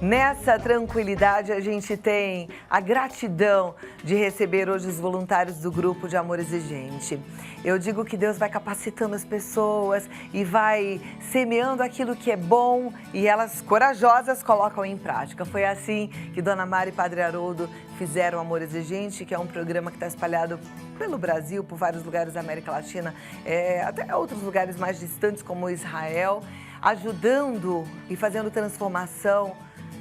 Nessa tranquilidade, a gente tem a gratidão de receber hoje os voluntários do Grupo de Amor Exigente. Eu digo que Deus vai capacitando as pessoas e vai semeando aquilo que é bom e elas, corajosas, colocam em prática. Foi assim que Dona Mari e Padre Haroldo fizeram Amor Exigente, que é um programa que está espalhado pelo Brasil, por vários lugares da América Latina, até outros lugares mais distantes, como Israel, ajudando e fazendo transformação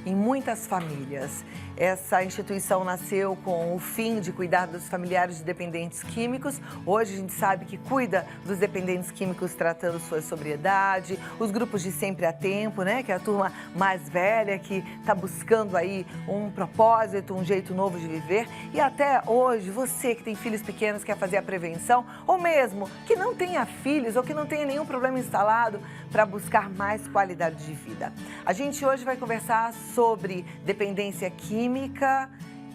em muitas famílias. Essa instituição nasceu com o fim de cuidar dos familiares de dependentes químicos. Hoje a gente sabe que cuida dos dependentes químicos tratando sua sobriedade, os grupos de Sempre a Tempo, né, que é a turma mais velha que está buscando aí um propósito, um jeito novo de viver. E até hoje, você que tem filhos pequenos quer fazer a prevenção, ou mesmo que não tenha filhos ou que não tenha nenhum problema instalado para buscar mais qualidade de vida. A gente hoje vai conversar sobre dependência química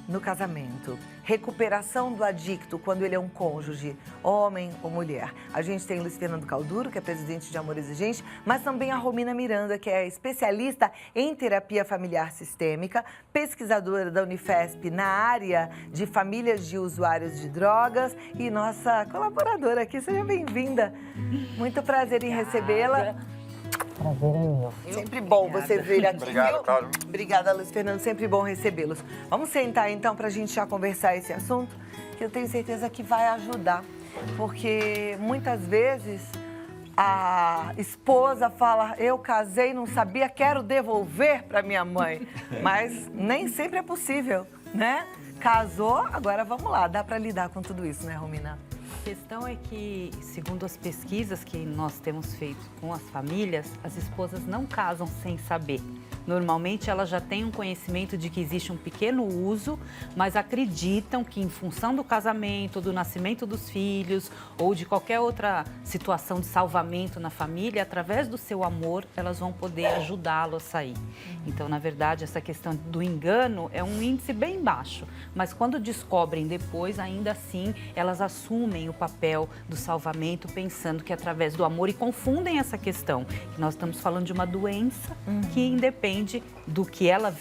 no casamento, recuperação do adicto quando ele é um cônjuge, homem ou mulher. A gente tem o Luiz Fernando Calduro, que é presidente de Amor Exigente, mas também a Romina Miranda, que é especialista em terapia familiar sistêmica, pesquisadora da Unifesp na área de famílias de usuários de drogas e nossa colaboradora aqui. Seja bem-vinda. Muito prazer em recebê-la. Prazer é meu. Sempre bom você vir aqui. Obrigado, Cláudio. Obrigada, Luiz Fernando. Sempre bom recebê-los. Vamos sentar, então, para a gente já conversar esse assunto, que eu tenho certeza que vai ajudar. Porque, muitas vezes, a esposa fala, eu casei, não sabia, quero devolver para minha mãe. Mas nem sempre é possível, né? Casou, agora vamos lá. Dá para lidar com tudo isso, né, Romina? A questão é que, segundo as pesquisas que nós temos feito com as famílias, as esposas não casam sem saber. Normalmente, elas já têm um conhecimento de que existe um pequeno uso, mas acreditam que, em função do casamento, do nascimento dos filhos ou de qualquer outra situação de salvamento na família, através do seu amor, elas vão poder ajudá-lo a sair. Então, na verdade, essa questão do engano é um índice bem baixo, mas quando descobrem depois, ainda assim, elas assumem o papel do salvamento, pensando que através do amor, e confundem essa questão, que nós estamos falando de uma doença que independe do que ela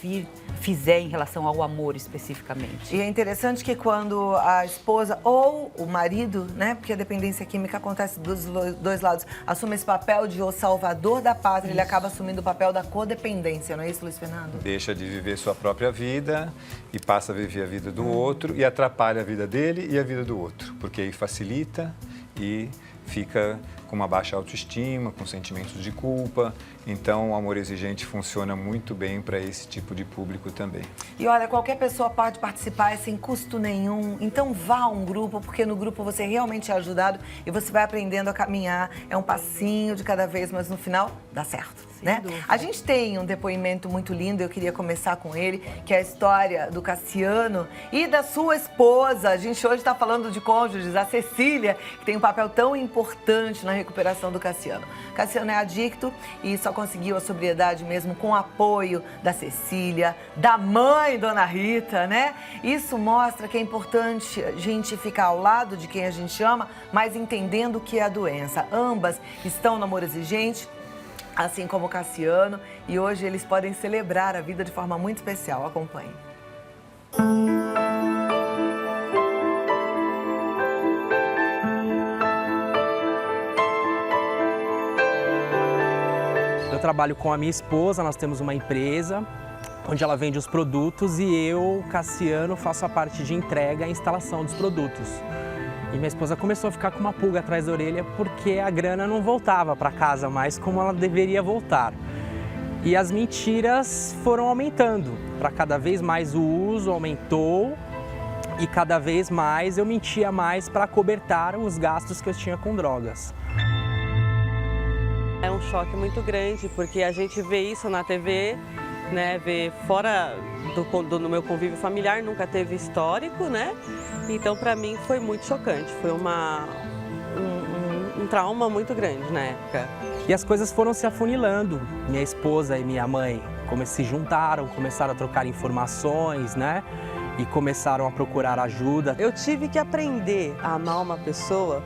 fizer em relação ao amor especificamente. E é interessante que quando a esposa ou o marido, né, porque a dependência química acontece dos dois lados, assume esse papel de o salvador da pátria, ele acaba assumindo o papel da codependência, não é isso, Luiz Fernando? Deixa de viver sua própria vida e passa a viver a vida do outro e atrapalha a vida dele e a vida do outro, porque aí facilita e fica com uma baixa autoestima, com sentimentos de culpa. Então, o Amor Exigente funciona muito bem para esse tipo de público também. E olha, qualquer pessoa pode participar, é sem custo nenhum. Então, vá a um grupo, porque no grupo você realmente é ajudado e você vai aprendendo a caminhar. É um passinho de cada vez, mas no final dá certo, né? A gente tem um depoimento muito lindo, eu queria começar com ele, que é a história do Cassiano e da sua esposa. A gente hoje está falando de cônjuges, a Cecília, que tem um papel tão importante na recuperação do Cassiano. Cassiano é adicto e só conseguiu a sobriedade mesmo com o apoio da Cecília, da mãe, Dona Rita, né? Isso mostra que é importante a gente ficar ao lado de quem a gente ama, mas entendendo o que é a doença. Ambas estão no Amor Exigente, assim como o Cassiano, e hoje eles podem celebrar a vida de forma muito especial. Acompanhe. Eu trabalho com a minha esposa, nós temos uma empresa onde ela vende os produtos e eu, Cassiano, faço a parte de entrega e instalação dos produtos. E minha esposa começou a ficar com uma pulga atrás da orelha porque a grana não voltava para casa mais como ela deveria voltar. E as mentiras foram aumentando, para cada vez mais o uso aumentou e cada vez mais eu mentia mais para acobertar os gastos que eu tinha com drogas. É um choque muito grande, porque a gente vê isso na TV, né, vê fora do meu convívio familiar, nunca teve histórico, né? Então, para mim, foi muito chocante, foi um trauma muito grande na época. E as coisas foram se afunilando. Minha esposa e minha mãe se juntaram, começaram a trocar informações, né? E começaram a procurar ajuda. Eu tive que aprender a amar uma pessoa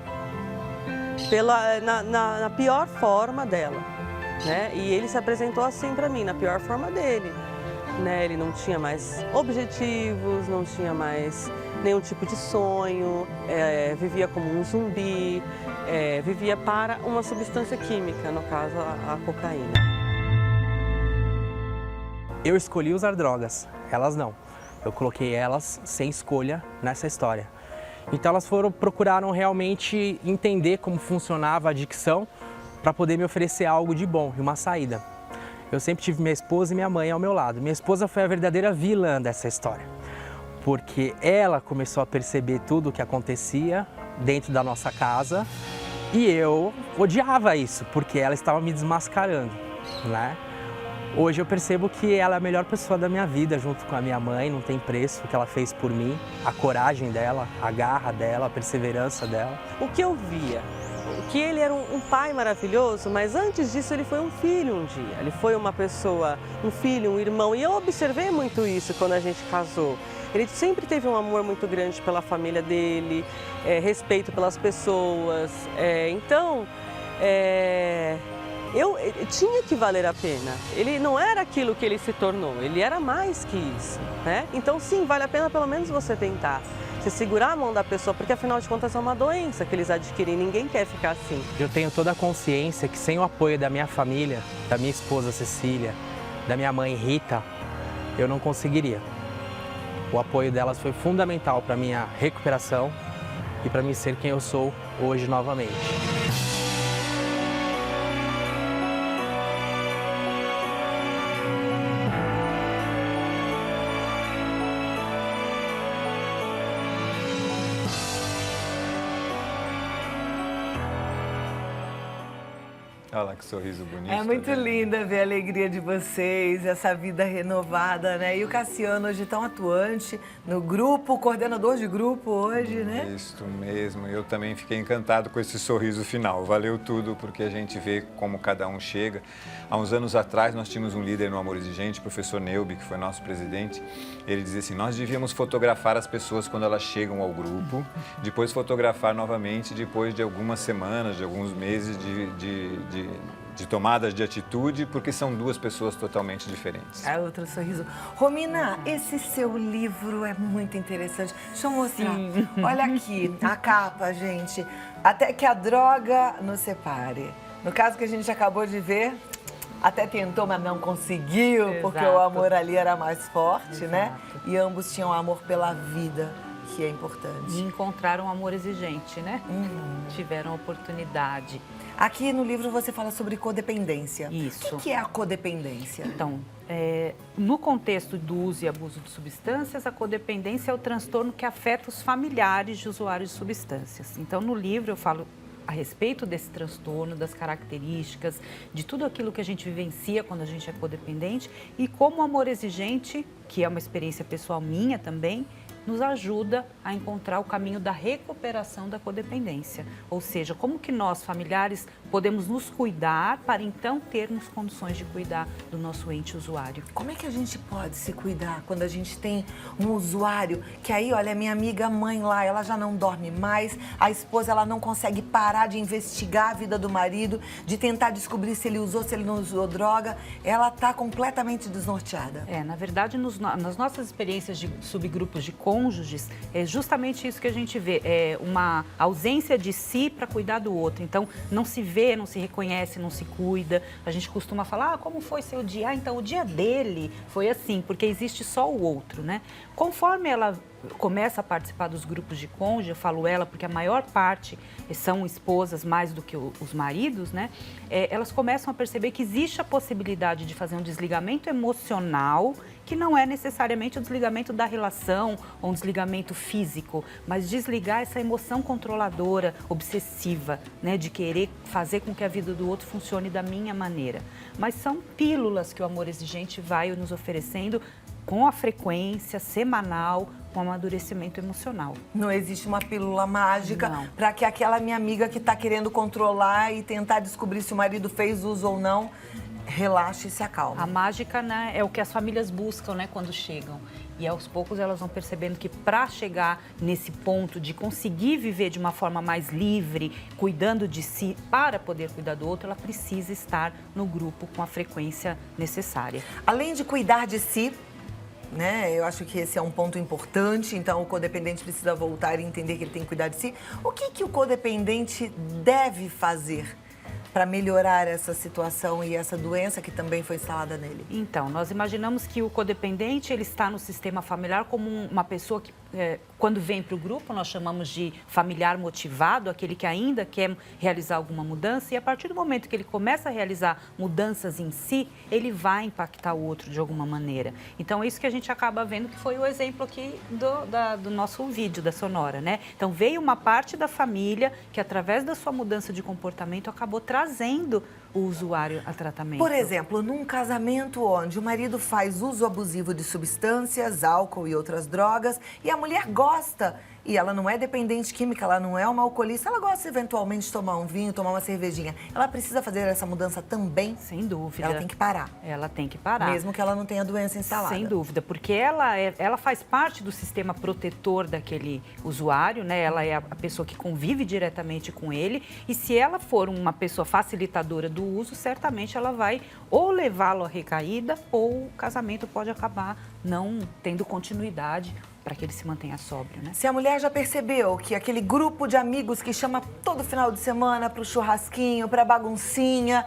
na pior forma dela, né? E ele se apresentou assim para mim, na pior forma dele. né? Ele não tinha mais objetivos, não tinha mais nenhum tipo de sonho, vivia como um zumbi, vivia para uma substância química, no caso a cocaína. Eu escolhi usar drogas, elas não. Eu coloquei elas sem escolha nessa história. Então elas procuraram realmente entender como funcionava a adicção para poder me oferecer algo de bom e uma saída. Eu sempre tive minha esposa e minha mãe ao meu lado. Minha esposa foi a verdadeira vilã dessa história, porque ela começou a perceber tudo o que acontecia dentro da nossa casa e eu odiava isso, porque ela estava me desmascarando, né? Hoje eu percebo que ela é a melhor pessoa da minha vida, junto com a minha mãe, não tem preço o que ela fez por mim, a coragem dela, a garra dela, a perseverança dela. O que eu via? Que ele era um pai maravilhoso, mas antes disso ele foi um filho um dia. Ele foi uma pessoa, um filho, um irmão, e eu observei muito isso quando a gente casou. Ele sempre teve um amor muito grande pela família dele, respeito pelas pessoas, eu tinha que valer a pena. Ele não era aquilo que ele se tornou, ele era mais que isso, né? Então sim, vale a pena pelo menos você tentar. Você segurar a mão da pessoa, porque afinal de contas é uma doença que eles adquirem, ninguém quer ficar assim. Eu tenho toda a consciência que sem o apoio da minha família, da minha esposa Cecília, da minha mãe Rita, eu não conseguiria. O apoio delas foi fundamental para a minha recuperação e para mim ser quem eu sou hoje novamente. Olha lá que sorriso bonito. É muito tá vendo? linda ver a alegria de vocês, essa vida renovada, né? E o Cassiano hoje tão atuante no grupo, coordenador de grupo hoje, né? Isso mesmo. Eu também fiquei encantado com esse sorriso final. Valeu tudo, porque a gente vê como cada um chega. Há uns anos atrás, nós tínhamos um líder no Amor Exigente, o professor Neubi, que foi nosso presidente. Ele dizia assim, nós devíamos fotografar as pessoas quando elas chegam ao grupo, depois fotografar novamente depois de algumas semanas, de alguns meses de tomadas de atitude, porque são duas pessoas totalmente diferentes. É outro sorriso. Romina, esse seu livro é muito interessante. Deixa eu mostrar. Sim. Olha aqui, a capa, gente. Até que a droga nos separe. No caso que a gente acabou de ver, até tentou, mas não conseguiu, porque o Exato. amor ali era mais forte, né? E ambos tinham amor pela vida, que é importante. E encontraram um amor exigente, né? Tiveram a oportunidade. Aqui no livro você fala sobre codependência. Isso. O que é a codependência? Então, no contexto do uso e abuso de substâncias, a codependência é o transtorno que afeta os familiares de usuários de substâncias. Então, no livro eu falo a respeito desse transtorno, das características, de tudo aquilo que a gente vivencia quando a gente é codependente e como o amor exigente, que é uma experiência pessoal minha também, nos ajuda a encontrar o caminho da recuperação da codependência. Ou seja, como que nós, familiares, podemos nos cuidar para então termos condições de cuidar do nosso ente usuário. Como é que a gente pode se cuidar quando a gente tem um usuário que aí, olha, minha amiga mãe lá, ela já não dorme mais, a esposa, ela não consegue parar de investigar a vida do marido, de tentar descobrir se ele usou, se ele não usou droga, ela está completamente desnorteada. Na verdade, nas nossas experiências de subgrupos de cônjuges, é justamente isso que a gente vê, é uma ausência de si para cuidar do outro. Então, não se vê, não se reconhece, não se cuida. A gente costuma falar, como foi seu dia? Então, o dia dele foi assim, porque existe só o outro, né? Conforme ela começa a participar dos grupos de cônjuge, eu falo ela porque a maior parte são esposas mais do que os maridos, né? Elas começam a perceber que existe a possibilidade de fazer um desligamento emocional, que não é necessariamente o desligamento da relação ou um desligamento físico, mas desligar essa emoção controladora, obsessiva, né? De querer fazer com que a vida do outro funcione da minha maneira. Mas são pílulas que o amor exigente vai nos oferecendo com a frequência semanal, com amadurecimento emocional. Não existe uma pílula mágica para que aquela minha amiga que está querendo controlar e tentar descobrir se o marido fez uso ou não, relaxe e se acalme. A mágica, né, é o que as famílias buscam, né, quando chegam. E aos poucos elas vão percebendo que para chegar nesse ponto de conseguir viver de uma forma mais livre, cuidando de si, para poder cuidar do outro, ela precisa estar no grupo com a frequência necessária. Além de cuidar de si, né? Eu acho que esse é um ponto importante, então o codependente precisa voltar e entender que ele tem que cuidar de si. O que o codependente deve fazer para melhorar essa situação e essa doença que também foi instalada nele? Então, nós imaginamos que o codependente, ele está no sistema familiar como uma pessoa que, quando vem para o grupo, nós chamamos de familiar motivado, aquele que ainda quer realizar alguma mudança, e a partir do momento que ele começa a realizar mudanças em si, ele vai impactar o outro de alguma maneira. Então, é isso que a gente acaba vendo, que foi o exemplo aqui do nosso vídeo, da Sonora, né? Então, veio uma parte da família que, através da sua mudança de comportamento, acabou trazendo o usuário a tratamento. Por exemplo, num casamento onde o marido faz uso abusivo de substâncias, álcool e outras drogas, e a mulher gosta, e ela não é dependente química, ela não é uma alcoolista, ela gosta eventualmente de tomar um vinho, tomar uma cervejinha. Ela precisa fazer essa mudança também? Sem dúvida. Ela tem que parar. Ela tem que parar. Mesmo que ela não tenha doença instalada. Sem dúvida, porque ela faz parte do sistema protetor daquele usuário, né? Ela é a pessoa que convive diretamente com ele, e se ela for uma pessoa facilitadora do uso, certamente ela vai ou levá-lo à recaída, ou o casamento pode acabar não tendo continuidade para que ele se mantenha sóbrio, né? Se a mulher já percebeu que aquele grupo de amigos que chama todo final de semana para o churrasquinho, para baguncinha,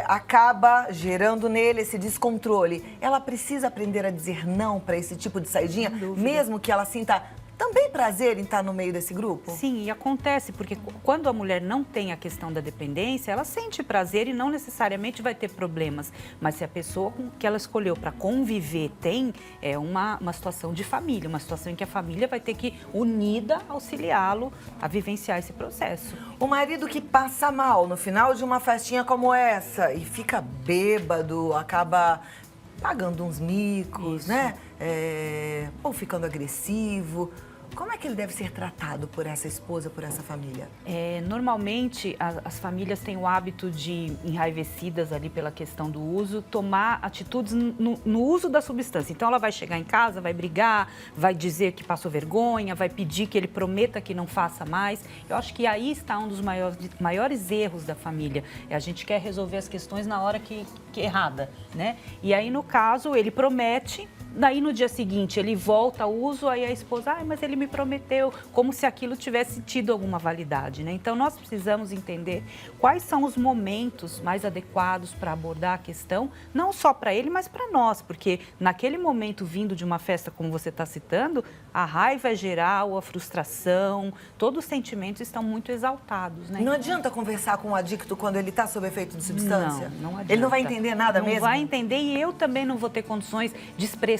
acaba gerando nele esse descontrole, ela precisa aprender a dizer não para esse tipo de saidinha, mesmo que ela sinta também prazer em estar no meio desse grupo? Sim, e acontece, porque quando a mulher não tem a questão da dependência, ela sente prazer e não necessariamente vai ter problemas. Mas se a pessoa que ela escolheu para conviver tem uma situação de família, uma situação em que a família vai ter que, unida, auxiliá-lo a vivenciar esse processo. O marido que passa mal no final de uma festinha como essa e fica bêbado, acaba pagando uns micos, né? Ou ficando agressivo. Como é que ele deve ser tratado por essa esposa, por essa família? Normalmente, as famílias têm o hábito de, enraivecidas ali pela questão do uso, tomar atitudes no uso da substância. Então, ela vai chegar em casa, vai brigar, vai dizer que passou vergonha, vai pedir que ele prometa que não faça mais. Eu acho que aí está um dos maiores erros da família. A gente quer resolver as questões na hora que é errada, né? E aí, no caso, ele promete. Daí, no dia seguinte, ele volta ao uso, aí a esposa, mas ele me prometeu, como se aquilo tivesse tido alguma validade, né? Então, nós precisamos entender quais são os momentos mais adequados para abordar a questão, não só para ele, mas para nós, porque naquele momento, vindo de uma festa, como você está citando, a raiva é geral, a frustração, todos os sentimentos estão muito exaltados, né? Não adianta conversar com o adicto quando ele está sob efeito de substância? Não adianta. Ele não vai entender nada mesmo? Não vai entender, e eu também não vou ter condições de expressar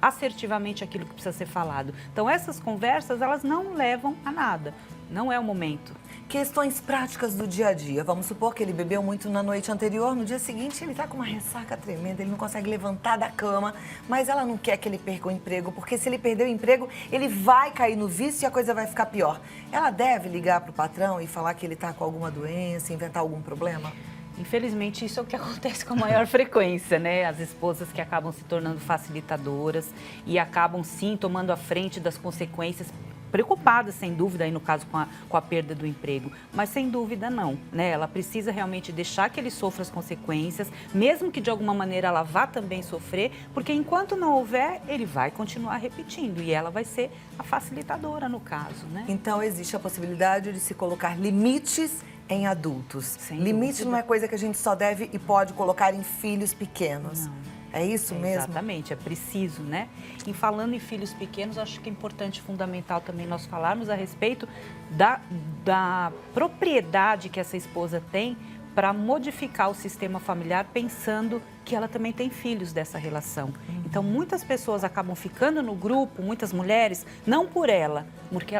assertivamente aquilo que precisa ser falado. Então, essas conversas, elas não levam a nada. Não é o momento. Questões práticas do dia a dia. Vamos supor que ele bebeu muito na noite anterior, no dia seguinte ele está com uma ressaca tremenda, ele não consegue levantar da cama, mas ela não quer que ele perca o emprego, porque se ele perder o emprego, ele vai cair no vício e a coisa vai ficar pior. Ela deve ligar para o patrão e falar que ele está com alguma doença, inventar algum problema? Infelizmente, isso é o que acontece com a maior frequência, né? As esposas que acabam se tornando facilitadoras e acabam, sim, tomando a frente das consequências, preocupadas, sem dúvida, aí no caso com a perda do emprego, mas sem dúvida não, né? Ela precisa realmente deixar que ele sofra as consequências, mesmo que de alguma maneira ela vá também sofrer, porque enquanto não houver, ele vai continuar repetindo e ela vai ser a facilitadora no caso, né? Então, existe a possibilidade de se colocar limites em adultos. Sem Limite dúvida. não é coisa que a gente só deve e pode colocar em filhos pequenos. Não. É isso mesmo? Exatamente, é preciso, né? E falando em filhos pequenos, acho que é importante, fundamental também nós falarmos a respeito da propriedade que essa esposa tem para modificar o sistema familiar, pensando que ela também tem filhos dessa relação. Então, muitas pessoas acabam ficando no grupo, muitas mulheres, não por ela,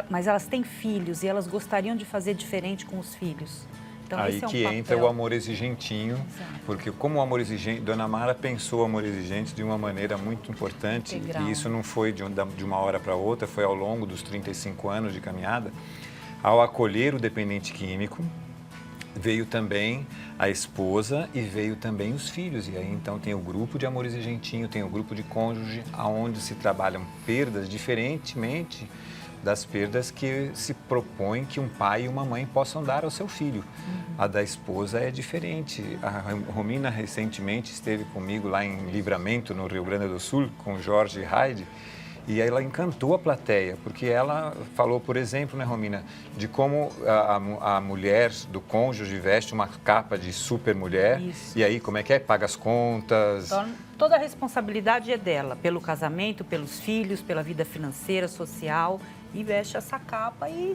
mas elas têm filhos e elas gostariam de fazer diferente com os filhos. Então, aí esse é um que papel. entra o amor exigentinho, Exato. porque como o amor exigente, Dona Mara pensou o amor exigente de uma maneira muito importante, Integral. e isso não foi de uma hora para outra, foi ao longo dos 35 anos de caminhada. Ao acolher o dependente químico, veio também a esposa e veio também os filhos. E aí, então, tem o grupo de amor exigentinho, tem o grupo de cônjuge, onde se trabalham perdas diferentemente das perdas que se propõe que um pai e uma mãe possam dar ao seu filho. A da esposa é diferente. A Romina recentemente esteve comigo lá em Livramento, no Rio Grande do Sul, com o Jorge Heide, e ela encantou a plateia, porque ela falou, por exemplo, né, Romina, de como a mulher do cônjuge veste uma capa de super mulher. Isso. E aí, como é que é? Paga as contas. Então, toda a responsabilidade é dela, pelo casamento, pelos filhos, pela vida financeira, social, e veste essa capa e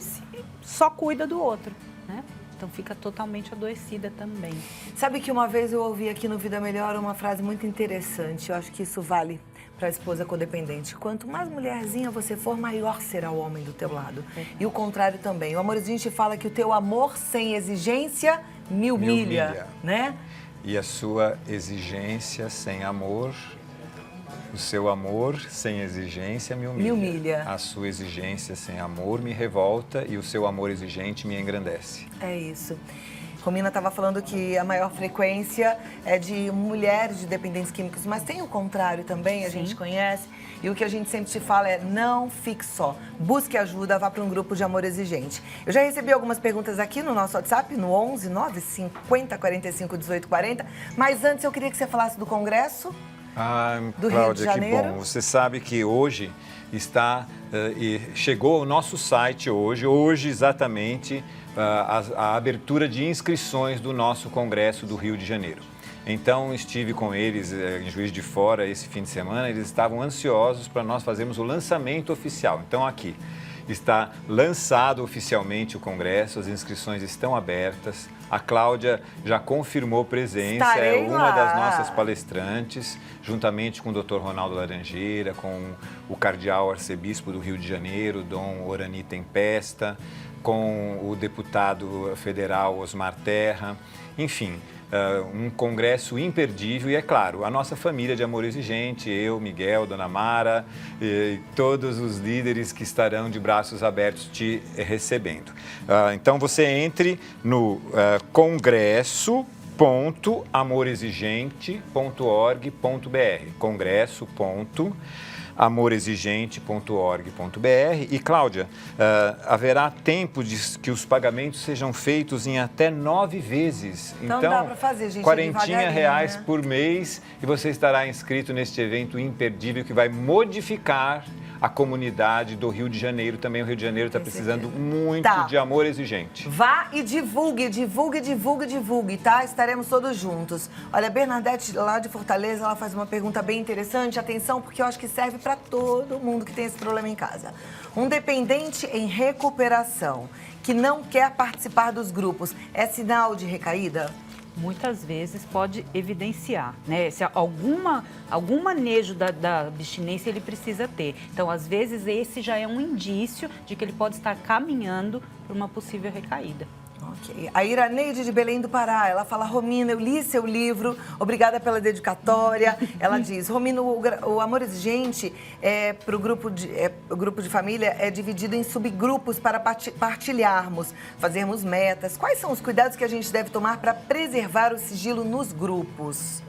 só cuida do outro, né? Então fica totalmente adoecida também. Sabe que uma vez eu ouvi aqui no Vida Melhor uma frase muito interessante, eu acho que isso vale para a esposa codependente. Quanto mais mulherzinha você for, maior será o homem do teu lado. E o contrário também. O Amorzinho te fala que o teu amor sem exigência mil milha, né? E a sua exigência sem amor, o seu amor sem exigência me humilha. Me humilha. A sua exigência sem amor me revolta e o seu amor exigente me engrandece. É isso. Romina estava falando que a maior frequência é de mulheres de dependentes químicos, mas tem o contrário também, a gente conhece. E o que a gente sempre te fala é não fique só. Busque ajuda, vá para um grupo de amor exigente. Eu já recebi algumas perguntas aqui no nosso WhatsApp, no 11 9 50 45 18 40. Mas antes eu queria que você falasse do congresso. Do Rio Cláudia, de Janeiro. que bom. Você sabe que hoje está, e chegou ao nosso site hoje exatamente, a abertura de inscrições do nosso Congresso do Rio de Janeiro. Então, estive com eles em Juiz de Fora esse fim de semana, eles estavam ansiosos para nós fazermos o lançamento oficial. Então, aqui está lançado oficialmente o Congresso, as inscrições estão abertas. A Cláudia já confirmou presença, Estarei é uma lá. das nossas palestrantes, juntamente com o Dr. Ronaldo Laranjeira, com o cardeal arcebispo do Rio de Janeiro, Dom Orani Tempesta, com o deputado federal Osmar Terra, enfim, um congresso imperdível e, é claro, a nossa família de amor exigente, eu, Miguel, Dona Mara e todos os líderes que estarão de braços abertos te recebendo. Então, você entre no congresso.amorexigente.org.br, congresso.amorexigente.org.br. E, Cláudia, haverá tempo de que os pagamentos sejam feitos em até 9 vezes. Então dá pra fazer, gente, R$40 devagarinho, né? por mês e você estará inscrito neste evento imperdível que vai modificar a comunidade do Rio de Janeiro. Também o Rio de Janeiro está precisando muito de amor exigente. Vá e divulgue, tá? Estaremos todos juntos. Olha, a Bernadette, lá de Fortaleza, ela faz uma pergunta bem interessante. Atenção, porque eu acho que serve para todo mundo que tem esse problema em casa. Um dependente em recuperação que não quer participar dos grupos, é sinal de recaída? Muitas vezes pode evidenciar, né? Se algum manejo da abstinência ele precisa ter. Então, às vezes, esse já é um indício de que ele pode estar caminhando para uma possível recaída. Ok. A Iraneide de Belém do Pará, ela fala: Romina, eu li seu livro, obrigada pela dedicatória. Ela diz: Romina, o amor exigente para o grupo de família é dividido em subgrupos para partilharmos, fazermos metas. Quais são os cuidados que a gente deve tomar para preservar o sigilo nos grupos?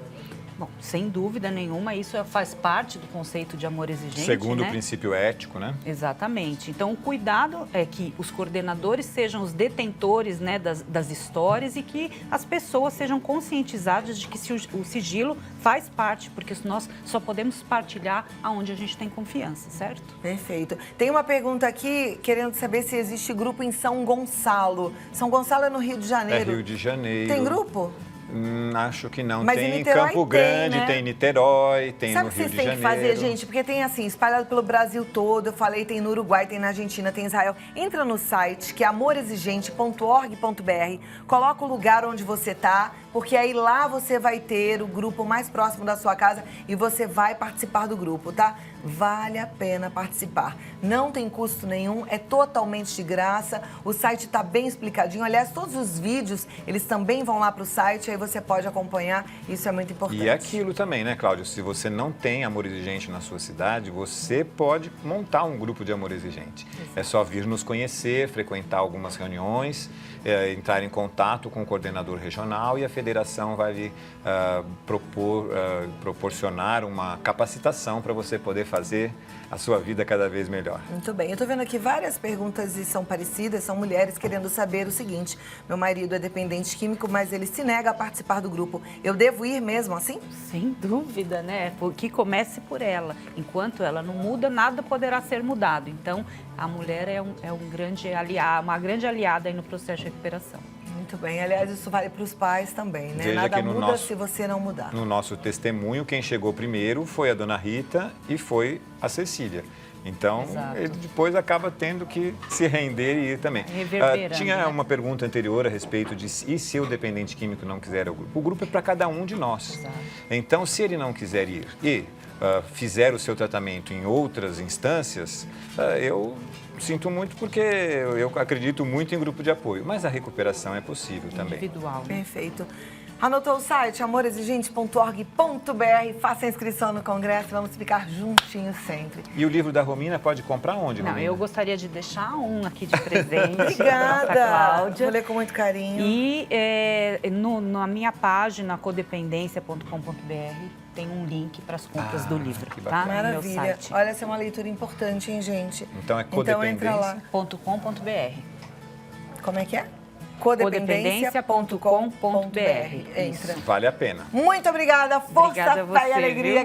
Bom, sem dúvida nenhuma, isso faz parte do conceito de amor exigente, Segundo né? o princípio ético, né? Exatamente. Então, o cuidado é que os coordenadores sejam os detentores, né, das histórias e que as pessoas sejam conscientizadas de que o sigilo faz parte, porque nós só podemos partilhar aonde a gente tem confiança, certo? Perfeito. Tem uma pergunta aqui querendo saber se existe grupo em São Gonçalo. São Gonçalo é no Rio de Janeiro. É Rio de Janeiro. Tem grupo? Acho que não. Mas tem em Niterói Campo tem, Grande, né? tem Niterói, tem Sabe no o que Rio vocês de têm Janeiro. que fazer, gente? Porque tem assim, espalhado pelo Brasil todo. Eu falei, tem no Uruguai, tem na Argentina, tem em Israel. Entra no site, que é amorexigente.org.br. Coloca o lugar onde você tá, porque aí lá você vai ter o grupo mais próximo da sua casa e você vai participar do grupo, tá? Vale a pena participar. Não tem custo nenhum, é totalmente de graça. O site tá bem explicadinho. Aliás, todos os vídeos, eles também vão lá pro site, aí você pode acompanhar. Isso é muito importante. E aquilo também, né, Cláudio? Se você não tem amor exigente na sua cidade, você pode montar um grupo de amor exigente. É só vir nos conhecer, frequentar algumas reuniões entrar em contato com o coordenador regional e a federação vai lhe proporcionar uma capacitação para você poder fazer a sua vida cada vez melhor. Muito bem. Eu tô vendo aqui várias perguntas e são parecidas, são mulheres querendo saber o seguinte: meu marido é dependente químico, mas ele se nega a participar do grupo. Eu devo ir mesmo assim? Sem dúvida, né? Que comece por ela. Enquanto ela não muda, nada poderá ser mudado. Então, a mulher é um grande aliado, uma grande aliada aí no processo de recuperação. Muito bem. Aliás, isso vale para os pais também, né? Veja Nada que no muda nosso- se você não mudar. No nosso testemunho, quem chegou primeiro foi a dona Rita e foi a Cecília. Então, Exato. ele depois acaba tendo que se render e ir também. Reverberando, Tinha né? uma pergunta anterior a respeito de e se o dependente químico não quiser o grupo? O grupo é para cada um de nós. Exato. Então, se ele não quiser ir e fizer o seu tratamento em outras instâncias, eu sinto muito porque eu acredito muito em grupo de apoio, mas a recuperação é possível também. Individual. Né? Perfeito. Anotou o site amorexigente.org.br, faça a inscrição no congresso, vamos ficar juntinhos sempre. E o livro da Romina pode comprar onde, Não, Romina? eu gostaria de deixar um aqui de presente. pra Obrigada! Cláudia. Vou ler com muito carinho. E na minha página, codependência.com.br, tem um link para as compras do livro, que tá? bacana. No meu Maravilha. site. Olha, essa é uma leitura importante, hein, gente? Então é Então entra lá. .com.br. Como é que é? Codependência.com.br. Entra. Vale a pena. Muito obrigada, força, Obrigada a fé e você, alegria. viu?